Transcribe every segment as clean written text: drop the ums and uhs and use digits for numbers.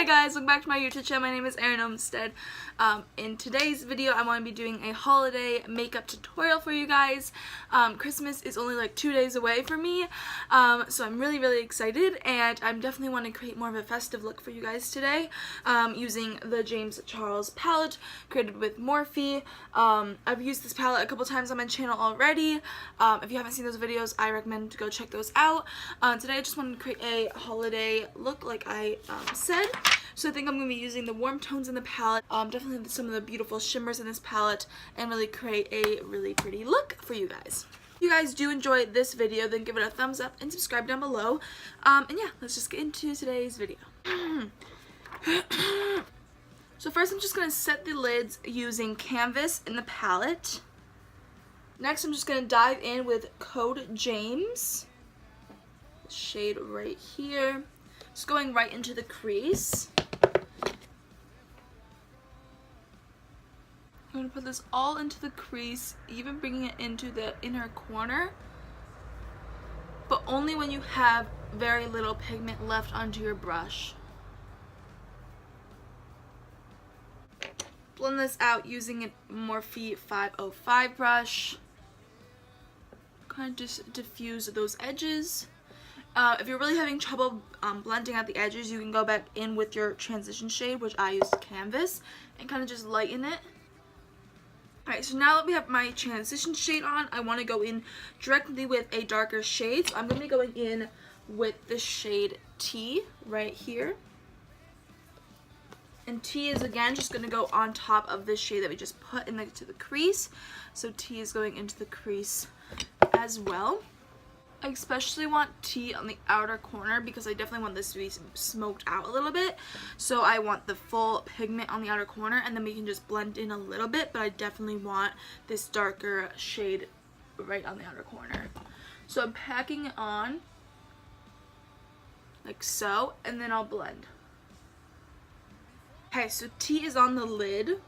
guys, welcome back to my YouTube channel. My name is Erin Olmstead. In today's video, I'm going to be doing a holiday makeup tutorial for you guys. Christmas is only like 2 days away for me, so I'm really excited, and I definitely want to create more of a festive look for you guys today, using the James Charles palette created with Morphe. I've used this palette a couple times on my channel already. If you haven't seen those videos, I recommend to go check those out. Today I just wanted to create a holiday look like I said. So I think I'm going to be using the warm tones in the palette, definitely some of the beautiful shimmers in this palette, and really create a really pretty look for you guys. If you guys do enjoy this video, then give it a thumbs up and subscribe down below. And yeah, let's just get into today's video. So first I'm just going to set the lids using Canvas in the palette. Next I'm just going to dive in with Code James. Shade right here. Just going right into the crease. I'm going to put this all into the crease, even bringing it into the inner corner, but only when you have very little pigment left onto your brush. Blend this out using a Morphe 505 brush. Kind of just diffuse those edges. If you're really having trouble blending out the edges, you can go back in with your transition shade, which I use Canvas, and kind of just lighten it. Alright, so now that we have my transition shade on, I want to go in directly with a darker shade. So I'm going to be going in with the shade T right here. And T is again just going to go on top of this shade that we just put into the crease. So T is going into the crease as well. I especially want T on the outer corner because I definitely want this to be smoked out a little bit. So I want the full pigment on the outer corner, and then we can just blend in a little bit, but I definitely want this darker shade right on the outer corner. So I'm packing it on like so, and then I'll blend. Okay, so T is on the lid.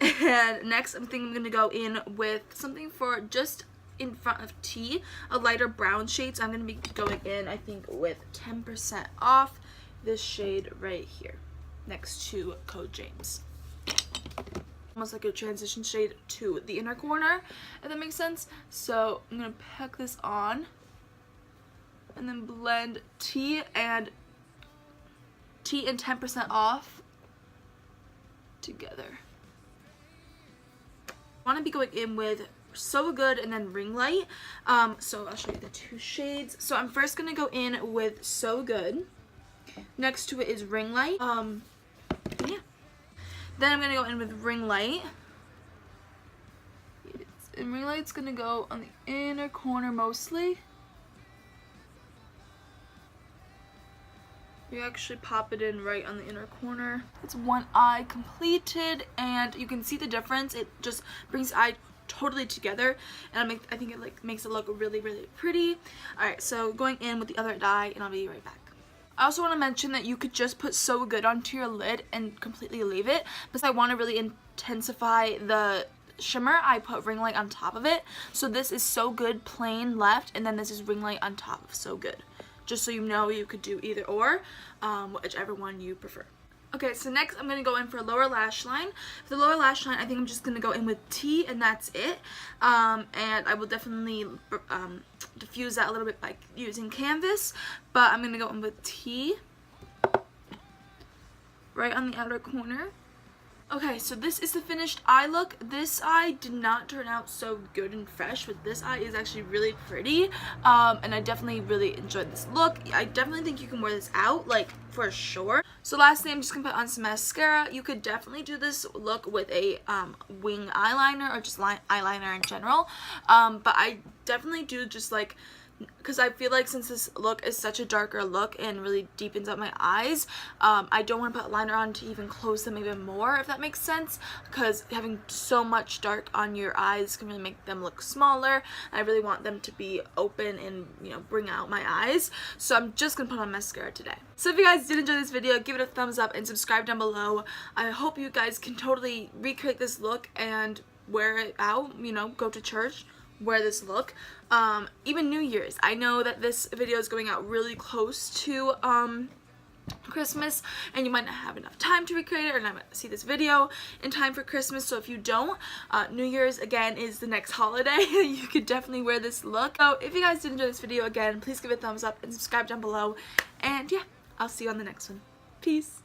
And next I'm thinking I'm going to go in with something for just in front of T, a lighter brown shade. So I'm going to be going in, I think, with 10% off this shade right here next to Code James. Almost like a transition shade to the inner corner, if that makes sense. So I'm going to pack this on and then blend T and 10% off together. I want to be going in with So Good and then Ring Light. So I'll show you the two shades. So I'm first going to go in with So Good. Next to it is Ring Light. Yeah. Then I'm going to go in with Ring Light. And Ring Light's going to go on the inner corner mostly. You actually pop it in right on the inner corner. It's one eye completed, and you can see the difference. It just brings the eye totally together, and I think it makes it look really pretty. Alright, so going in with the other eye, and I'll be right back. I also want to mention that you could just put So Good onto your lid and completely leave it, because I want to really intensify the shimmer. I put Ring Light on top of it. So this is So Good plain left, and then this is Ring Light on top of So Good. Just so you know, you could do either or, whichever one you prefer. Okay, so next I'm going to go in for a lower lash line. For the lower lash line, I think I'm just going to go in with T, and that's it. And I will definitely diffuse that a little bit by using Canvas, but I'm going to go in with T right on the outer corner. Okay, so this is the finished eye look. This eye did not turn out so good and fresh, but this eye is actually really pretty, and I definitely really enjoyed this look. I definitely think you can wear this out, like, for sure. So lastly, I'm just going to put on some mascara. You could definitely do this look with a wing eyeliner or just eyeliner in general, but I definitely do just like, because I feel like since this look is such a darker look and really deepens up my eyes, I don't want to put liner on to even close them even more, if that makes sense, because having so much dark on your eyes can really make them look smaller. I really want them to be open and, you know, bring out my eyes. So I'm just going to put on mascara today. So if you guys did enjoy this video, give it a thumbs up and subscribe down below. I hope you guys can totally recreate this look and wear it out, you know, go to church, wear this look. Even New Year's. I know that this video is going out really close to Christmas and you might not have enough time to recreate it or not see this video in time for Christmas. So if you don't, New Year's again is the next holiday. You could definitely wear this look. So if you guys did enjoy this video, again, please give it a thumbs up and subscribe down below, and yeah, I'll see you on the next one. Peace.